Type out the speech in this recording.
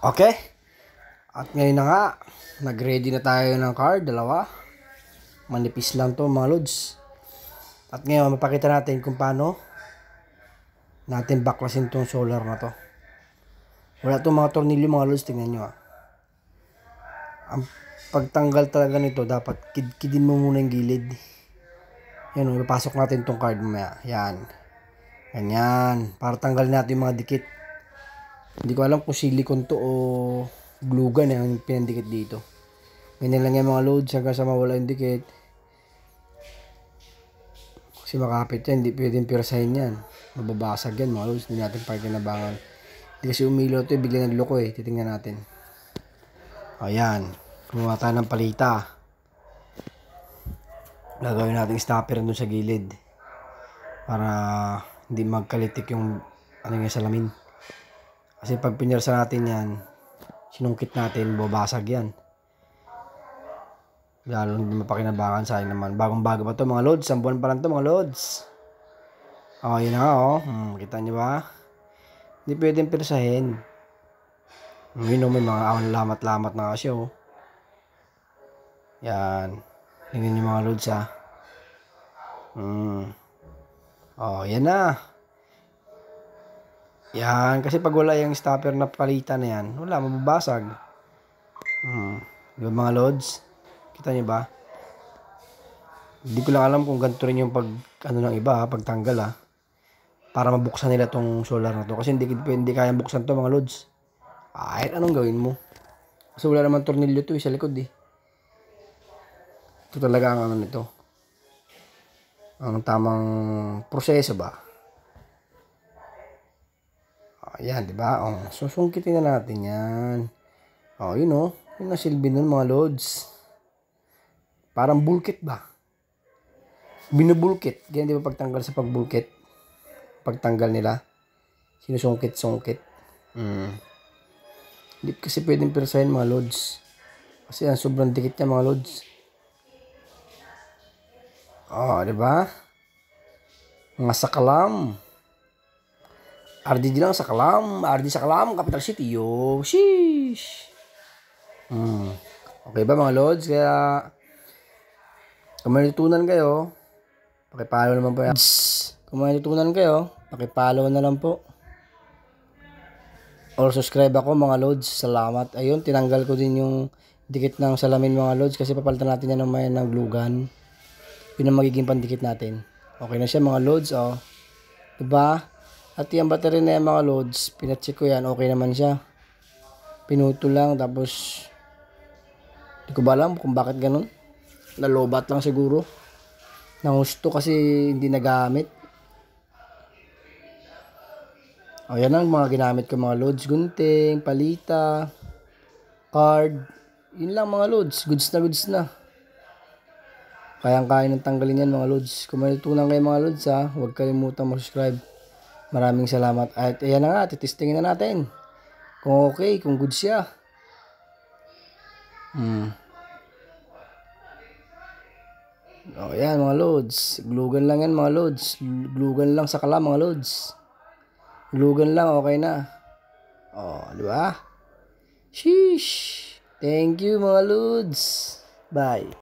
Okay? At ngayon na nga, nag-ready na tayo ng card, dalawa. Manipis lang to mga lods. At ngayon, mapakita natin kung paano natin baklasin tong solar na to. Wala itong mga tornilyo mga lods, tingnan nyo ah. Ang pagtanggal talaga nito, dapat kidkidin mo muna yung gilid. Yan, ipapasok natin tong card mamaya. Yan. Ganyan. Para tanggalin natin yung mga dikit. Hindi ko alam kung silicone to o glue gun yung pinandikit dito. Ganyan lang yung mga loads hanggang sa mawala yung dikit. Kasi makapit yan, hindi pwedeng pirsahin yan. Mababasag yan mga loads, hindi natin pakinabangan. Hindi kasi umilaw ito, bigla nagloko eh. Titingnan natin. Ayan, kumuha tayo ng palita. Gagawin natin stopper dun sa gilid. Para hindi magkalitik yung salamin. Kasi pag pinirsa natin yan, sinungkit natin, babasag yan. Lalo hindi mapakinabangan sa akin naman. Bagong bago pa to mga loads. 1 buwan pa lang to mga loads. Oh, yun na oh. Kita nyo ba? Hindi pwedeng pirsahin. Yun may mga lamat-lamat na kasi oh. Yan. Tingnan nyo mga loads ha. Oh, yan na. Yan. Kasi pag wala yung stopper na palitan na yan, wala, mababasag. Diba mga loads? Kita niyo ba? Hindi ko lang alam kung ganito rin yung ng iba, pagtanggal ha. Para mabuksan nila tong solar na to. Kasi hindi kayang buksan to mga loads. Kahit anong gawin mo. Kasi wala naman tornilyo to sa likod eh. Ito talaga ang nito. Ang tamang proseso ba? Ayan, di ba? Oh, susungkitin na natin yan. Oh, yun oh. Yun ang silbi nun mga loads. Parang bulkit ba? Binubulkit. Ganyan di ba pagtanggal sa pagbulkit? Pagtanggal nila. Sinusungkit-sungkit. Hindi kasi pwedeng pirsahin mga loads. Kasi ang sobrang dikit niya mga loads. Oh, di ba? Mga sakalam. RDD lang sakalam. RD sakalam, Capital City. Yo, sheesh. Okay ba mga loads? Kaya kung may natutunan kayo, pakipollow naman po yan. Kung may natutunan kayo, pakipollow na lang po. Or subscribe ako mga loads. Salamat. Ayun, tinanggal ko din yung dikit ng salamin mga loads kasi papalitan natin yan ng glue gun. Yun ang magiging pandikit natin. Okay na siya mga loads. Oh. Diba? At yung battery na yan mga loads, pinacheck ko yan. Okay naman siya. Pinuto lang tapos hindi ko ba alam kung bakit ganun. Nalobat lang siguro. Nangusto kasi hindi nagamit. O yan ang mga ginamit ko mga loads. Gunting, palita, card. Yun lang mga loads. Goods na. Kayang-kaya ng tanggalin yan mga loads. Kung may natutunan kayo mga loads ha, huwag kalimutang mag-subscribe. Maraming salamat. At ayan na nga, titestingin na natin. Kung okay, kung good siya. O yan mga loads. Glue gun lang yan mga loads. Glue gun lang sa kala mga loads. Glue gun lang, okay na. O, di ba? Sheesh. Thank you mga loads. Bye.